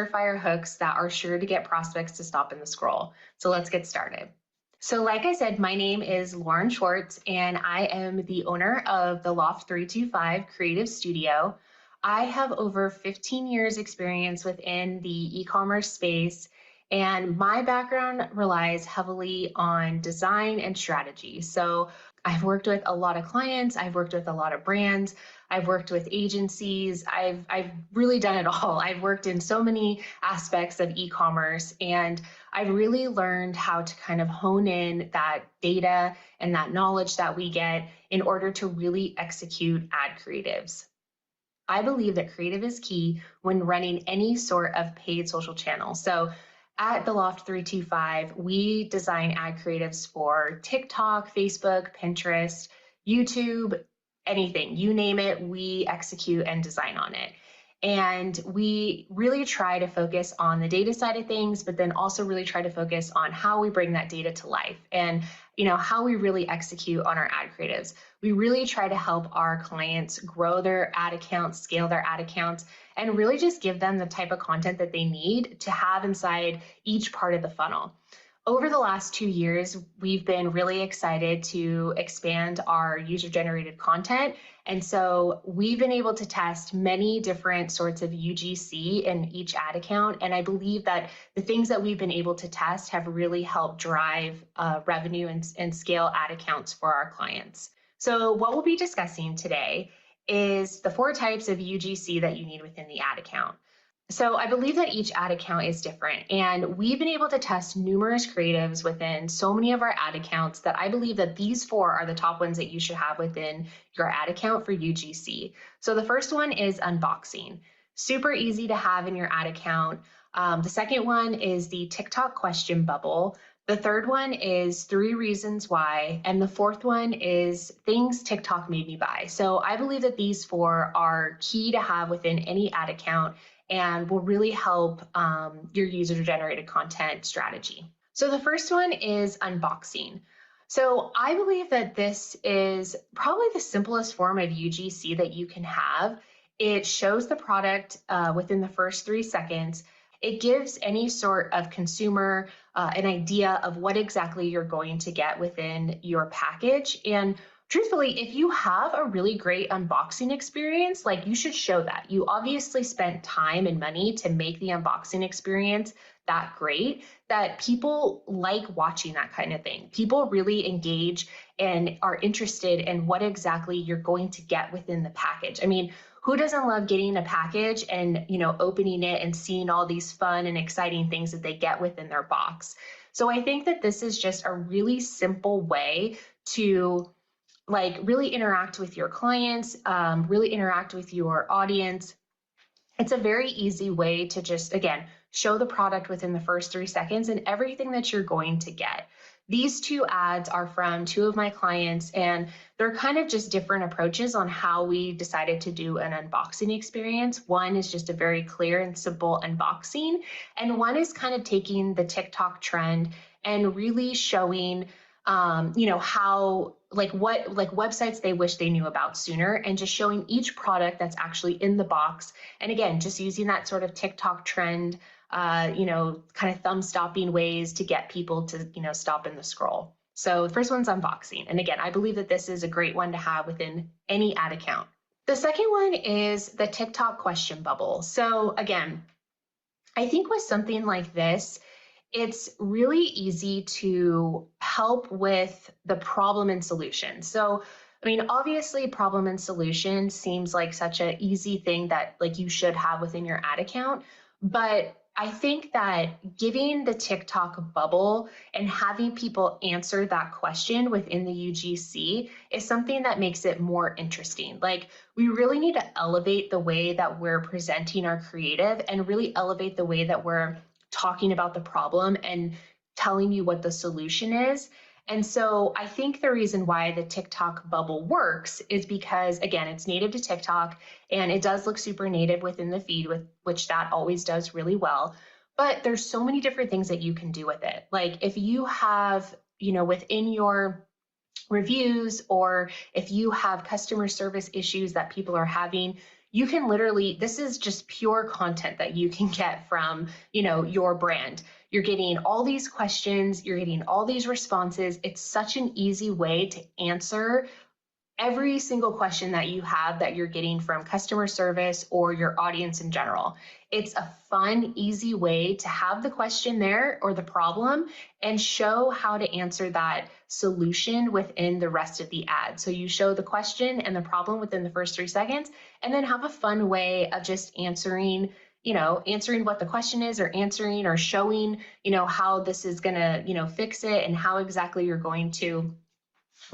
surefire hooks that are sure to get prospects to stop in the scroll. So let's get started. So like I said, my name is Lauren Schwartz, and I am the owner of the Loft 325 Creative Studio. I have over 15 years experience within the e-commerce space, and my background relies heavily on design and strategy. So I've worked with a lot of clients, I've worked with a lot of brands, I've worked with agencies, I've really done it all. I've worked in so many aspects of e-commerce, and I've really learned how to kind of hone in that data and that knowledge that we get in order to really execute ad creatives. I believe that creative is key when running any sort of paid social channel. So at the Loft 325, we design ad creatives for TikTok, Facebook, Pinterest, YouTube, anything, you name it, we execute and design on it. And we really try to focus on the data side of things, but then also really try to focus on how we bring that data to life and how we really execute on our ad creatives. We really try to help our clients grow their ad accounts, scale their ad accounts, and really just give them the type of content that they need to have inside each part of the funnel. Over the last 2 years, we've been really excited to expand our user-generated content. And so we've been able to test many different sorts of UGC in each ad account. And I believe that the things that we've been able to test have really helped drive revenue and scale ad accounts for our clients. So what we'll be discussing today is the 4 types of UGC that you need within the ad account. So I believe that each ad account is different, and we've been able to test numerous creatives within so many of our ad accounts that I believe that these 4 are the top ones that you should have within your ad account for UGC. So the first one is unboxing. Super easy to have in your ad account. The second one is the TikTok question bubble. The third one is 3 reasons why. And the fourth one is things TikTok made me buy. So I believe that these 4 are key to have within any ad account and will really help your user-generated content strategy. So the first one is unboxing. So I believe that this is probably the simplest form of UGC that you can have. It shows the product within the first 3 seconds. It gives any sort of consumer an idea of what exactly you're going to get within your package. And truthfully, if you have a really great unboxing experience, like, you should show that. You obviously spent time and money to make the unboxing experience that great, that people like watching that kind of thing. People really engage and are interested in what exactly you're going to get within the package. I mean, who doesn't love getting a package and opening it and seeing all these fun and exciting things that they get within their box? So I think that this is just a really simple way to really interact with your clients, really interact with your audience. It's a very easy way to just, again, show the product within the first 3 seconds and everything that you're going to get. These 2 ads are from 2 of my clients, and they're kind of just different approaches on how we decided to do an unboxing experience. One is just a very clear and simple unboxing, and one is kind of taking the TikTok trend and really showing how what websites they wish they knew about sooner, and just showing each product that's actually in the box. And again, just using that sort of TikTok trend, kind of thumb stopping ways to get people to, stop in the scroll. So the first one's unboxing. And again, I believe that this is a great one to have within any ad account. The second one is the TikTok question bubble. So again, I think with something like this, it's really easy to help with the problem and solution. So, I mean, obviously problem and solution seems like such an easy thing that you should have within your ad account. But I think that giving the TikTok bubble and having people answer that question within the UGC is something that makes it more interesting. We really need to elevate the way that we're presenting our creative and really elevate the way that we're talking about the problem and telling you what the solution is. And so I think the reason why the TikTok bubble works is because, again, it's native to TikTok and it does look super native within the feed, which that always does really well. But there's so many different things that you can do with it. If you have, within your reviews, or if you have customer service issues that people are having, you can literally, this is just pure content that you can get from, your brand. You're getting all these questions, you're getting all these responses. It's such an easy way to answer every single question that you have that you're getting from customer service or your audience in general. It's a fun, easy way to have the question there or the problem and show how to answer that solution within the rest of the ad. So you show the question and the problem within the first 3 seconds, and then have a fun way of just answering what the question is, or answering or showing, how this is gonna, fix it, and how exactly you're going to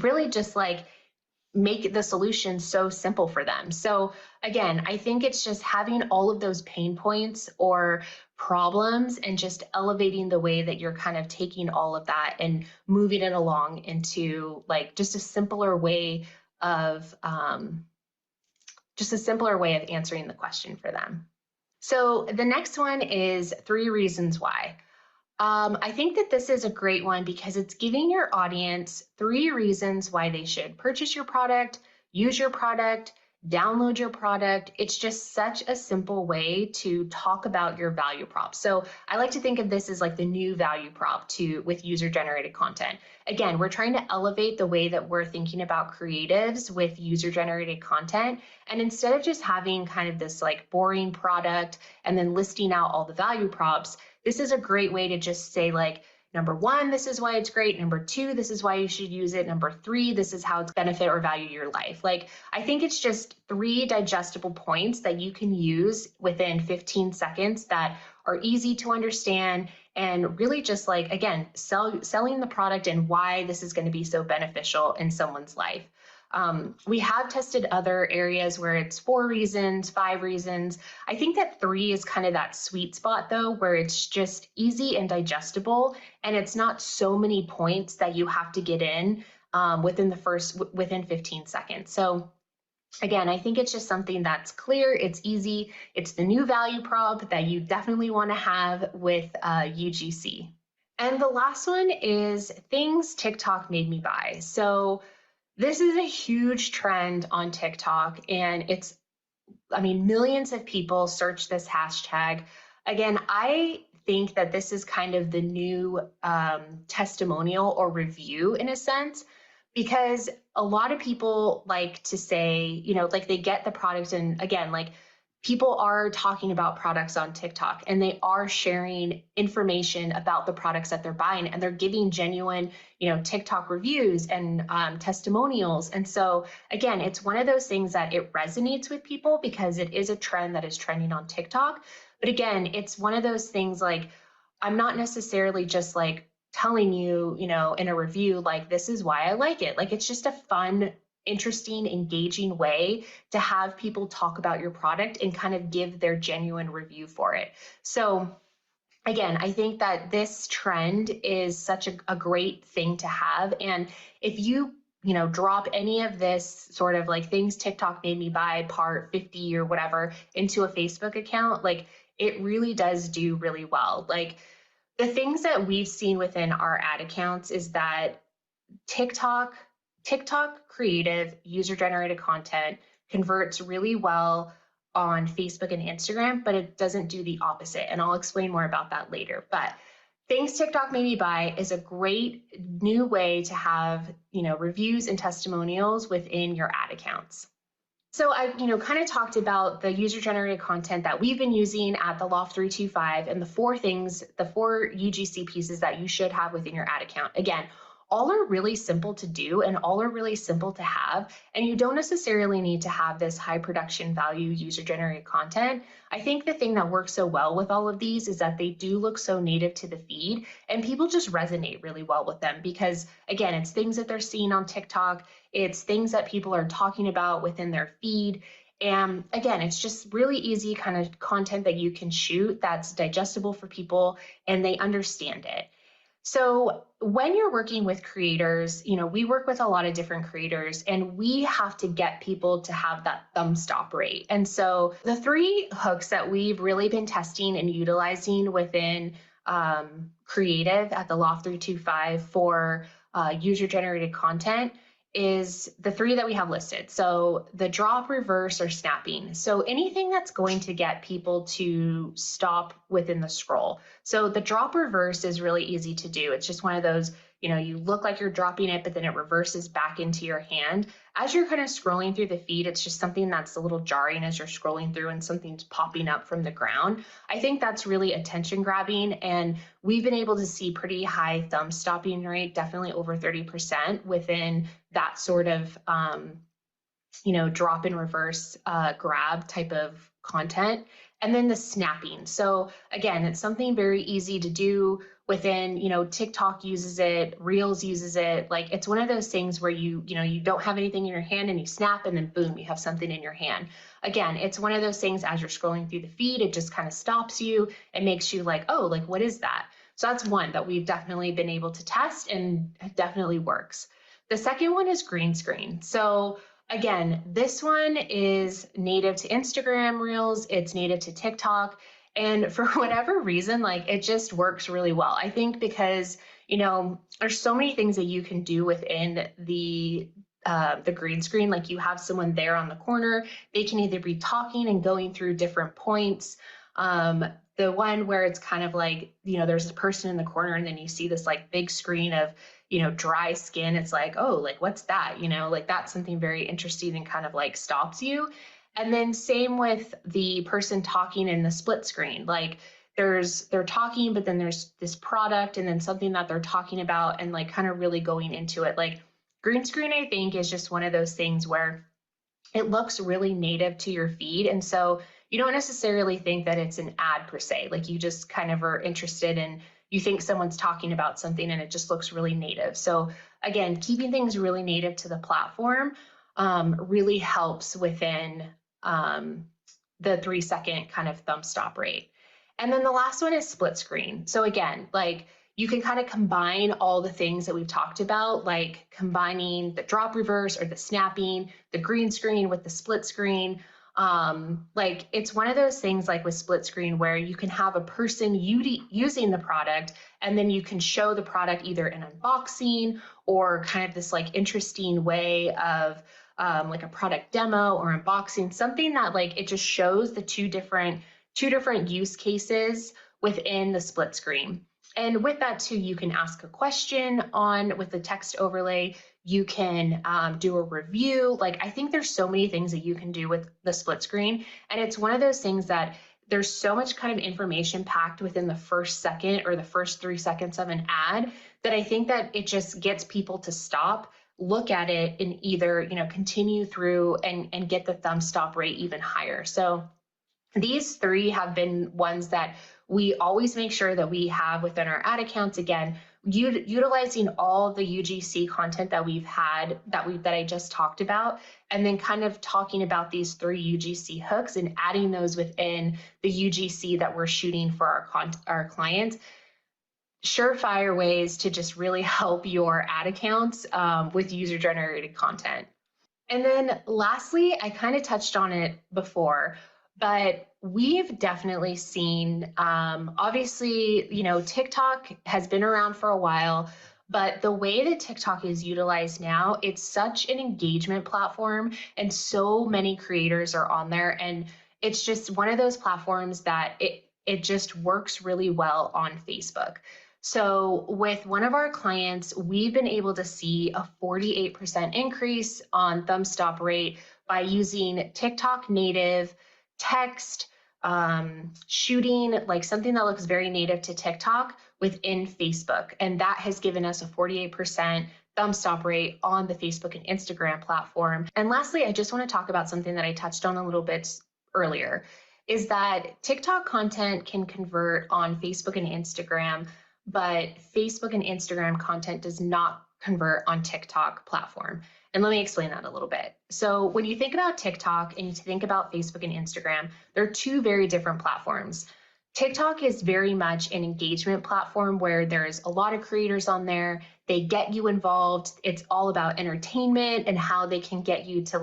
really just like make the solution so simple for them. So again, I think it's just having all of those pain points or problems and just elevating the way that you're kind of taking all of that and moving it along into like just a simpler way of answering the question for them. So the next one is 3 reasons why. I think that this is a great one because it's giving your audience 3 reasons why they should purchase your product, use your product, download your product. It's just such a simple way to talk about your value prop. So I like to think of this as like the new value prop with user-generated content. Again, we're trying to elevate the way that we're thinking about creatives with user-generated content. And instead of just having kind of this like boring product and then listing out all the value props, this is a great way to just say like, number 1, this is why it's great. Number 2, this is why you should use it. Number 3, this is how it's benefit or value your life. Like, I think it's just 3 digestible points that you can use within 15 seconds that are easy to understand and really just like, again, selling the product and why this is going to be so beneficial in someone's life. We have tested other areas where it's 4 reasons, 5 reasons. I think that 3 is kind of that sweet spot though, where it's just easy and digestible, and it's not so many points that you have to get in within 15 seconds. So again, I think it's just something that's clear, it's easy, it's the new value prop that you definitely want to have with UGC. And the last one is things TikTok made me buy. So this is a huge trend on TikTok, and millions of people search this hashtag. Again, I think that this is kind of the new testimonial or review in a sense, because a lot of people like to say, like they get the product, and again, like people are talking about products on TikTok and they are sharing information about the products that they're buying, and they're giving genuine, TikTok reviews and testimonials. And so again, it's one of those things that it resonates with people because it is a trend that is trending on TikTok. But again, it's one of those things like, I'm not necessarily just like telling you, in a review, like, this is why I like it. Like, it's just a fun, interesting, engaging way to have people talk about your product and kind of give their genuine review for it. So again, I think that this trend is such a great thing to have. And if you drop any of this sort of like things TikTok made me buy part 50 or whatever into a Facebook account, like it really does do really well. Like the things that we've seen within our ad accounts is that TikTok creative user-generated content converts really well on Facebook and Instagram, but it doesn't do the opposite. And I'll explain more about that later. But Things TikTok Made Me Buy is a great new way to have, reviews and testimonials within your ad accounts. So I, kind of talked about the user-generated content that we've been using at the Loft 325 and the 4 UGC pieces that you should have within your ad account. Again, all are really simple to do and all are really simple to have, and you don't necessarily need to have this high production value user-generated content. I think the thing that works so well with all of these is that they do look so native to the feed, and people just resonate really well with them because, again, it's things that they're seeing on TikTok, it's things that people are talking about within their feed. And again, it's just really easy kind of content that you can shoot that's digestible for people and they understand it. So when you're working with creators, we work with a lot of different creators and we have to get people to have that thumb stop rate. And so the 3 hooks that we've really been testing and utilizing within creative at the Loft 325 for user-generated content is the three that we have listed. So the drop, reverse, or snapping. So anything that's going to get people to stop within the scroll. So the drop reverse is really easy to do. It's just one of those, you look like you're dropping it, but then it reverses back into your hand. As you're kind of scrolling through the feed, it's just something that's a little jarring as you're scrolling through and something's popping up from the ground. I think that's really attention grabbing, and we've been able to see pretty high thumb stopping rate, definitely over 30% within that sort of, drop and reverse grab type of content. And then the snapping. So again, it's something very easy to do within, TikTok uses it, Reels uses it. Like it's one of those things where you don't have anything in your hand and you snap and then boom, you have something in your hand. Again, it's one of those things as you're scrolling through the feed, it just kind of stops you. It makes you like, oh, like what is that? So that's one that we've definitely been able to test and it definitely works. The second one is green screen. So again, this one is native to Instagram Reels, it's native to TikTok, and for whatever reason, like it just works really well. I think because, there's so many things that you can do within the green screen. Like you have someone there on the corner, they can either be talking and going through different points. The one where it's kind of like, there's a person in the corner and then you see this like big screen of, dry skin. It's like, oh, like what's that? Like that's something very interesting and kind of like stops you. And then same with the person talking in the split screen. Like they're talking, but then there's this product and then something that they're talking about and like kind of really going into it. Like green screen, I think, is just one of those things where it looks really native to your feed. And so you don't necessarily think that it's an ad per se, like you just kind of are interested in, you think someone's talking about something and it just looks really native. So again, keeping things really native to the platform really helps within the 3-second kind of thumb stop rate. And then the last one is split screen. So again, like you can kind of combine all the things that we've talked about, like combining the drop reverse or the snapping, the green screen with the split screen. Like it's one of those things like with split screen where you can have a person using the product and then you can show the product either in unboxing or kind of this like interesting way of like a product demo or unboxing, something that like it just shows the two different use cases within the split screen. And with that too, you can ask a question with the text overlay. You can do a review. Like I think there's so many things that you can do with the split screen. And it's one of those things that there's so much kind of information packed within the first second or the first 3 seconds of an ad that I think that it just gets people to stop, look at it, and either, continue through and get the thumb stop rate even higher. So these three have been ones that we always make sure that we have within our ad accounts. Again, utilizing all the UGC content that we've had that I just talked about, and then kind of talking about these 3 UGC hooks and adding those within the UGC that we're shooting for our clients. Surefire ways to just really help your ad accounts with user-generated content. And then lastly, I kind of touched on it before, but we've definitely seen, obviously, TikTok has been around for a while, but the way that TikTok is utilized now, it's such an engagement platform and so many creators are on there. And it's just one of those platforms that it just works really well on Facebook. So with one of our clients, we've been able to see a 48% increase on thumb stop rate by using TikTok native text, shooting like something that looks very native to TikTok within Facebook. And that has given us a 48% thumb stop rate on the Facebook and Instagram platform. And lastly, I just want to talk about something that I touched on a little bit earlier, is that TikTok content can convert on Facebook and Instagram, but Facebook and Instagram content does not convert on TikTok platform. And let me explain that a little bit. So when you think about TikTok and you think about Facebook and Instagram, they're two very different platforms. TikTok is very much an engagement platform where there's a lot of creators on there. They get you involved. It's all about entertainment and how they can get you to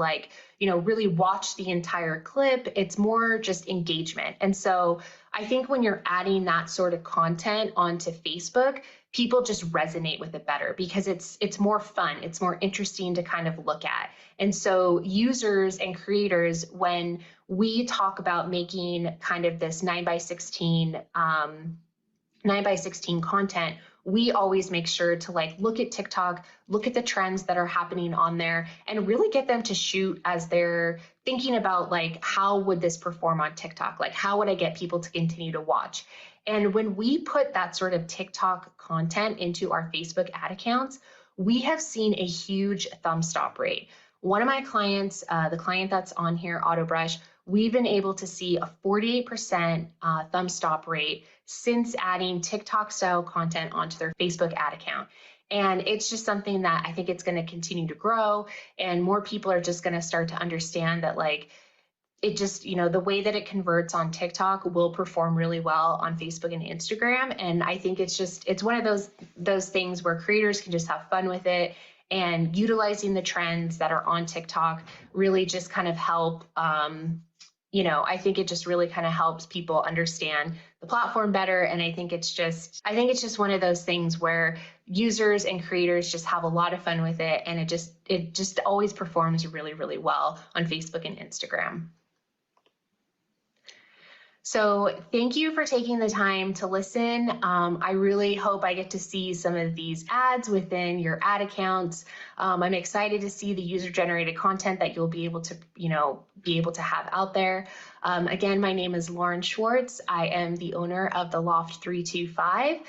really watch the entire clip. It's more just engagement. And so I think when you're adding that sort of content onto Facebook, people just resonate with it better because it's more fun, it's more interesting to kind of look at. And so users and creators, when we talk about making kind of this 9 by 16 content, we always make sure to like look at TikTok, look at the trends that are happening on there, and really get them to shoot as they're thinking about like, how would this perform on TikTok? Like, how would I get people to continue to watch? And when we put that sort of TikTok content into our Facebook ad accounts, we have seen a huge thumb stop rate. One of my clients, the client that's on here, Autobrush, we've been able to see a 48% thumb stop rate since adding TikTok style content onto their Facebook ad account. And it's just something that I think it's going to continue to grow, and more people are just going to start to understand that, like, it just, the way that it converts on TikTok will perform really well on Facebook and Instagram. And I think it's one of those things where creators can just have fun with it, and utilizing the trends that are on TikTok really just kind of help. I think it just really kind of helps people understand the platform better. And I think it's just one of those things where users and creators just have a lot of fun with it. And it just always performs really, really well on Facebook and Instagram. So thank you for taking the time to listen. I really hope I get to see some of these ads within your ad accounts. I'm excited to see the user-generated content that you'll be able to have out there. Again, my name is Lauren Schwartz. I am the owner of the Loft 325.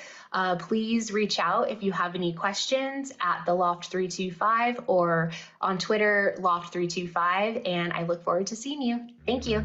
Please reach out if you have any questions at the Loft 325 or on Twitter, Loft 325, and I look forward to seeing you. Thank you.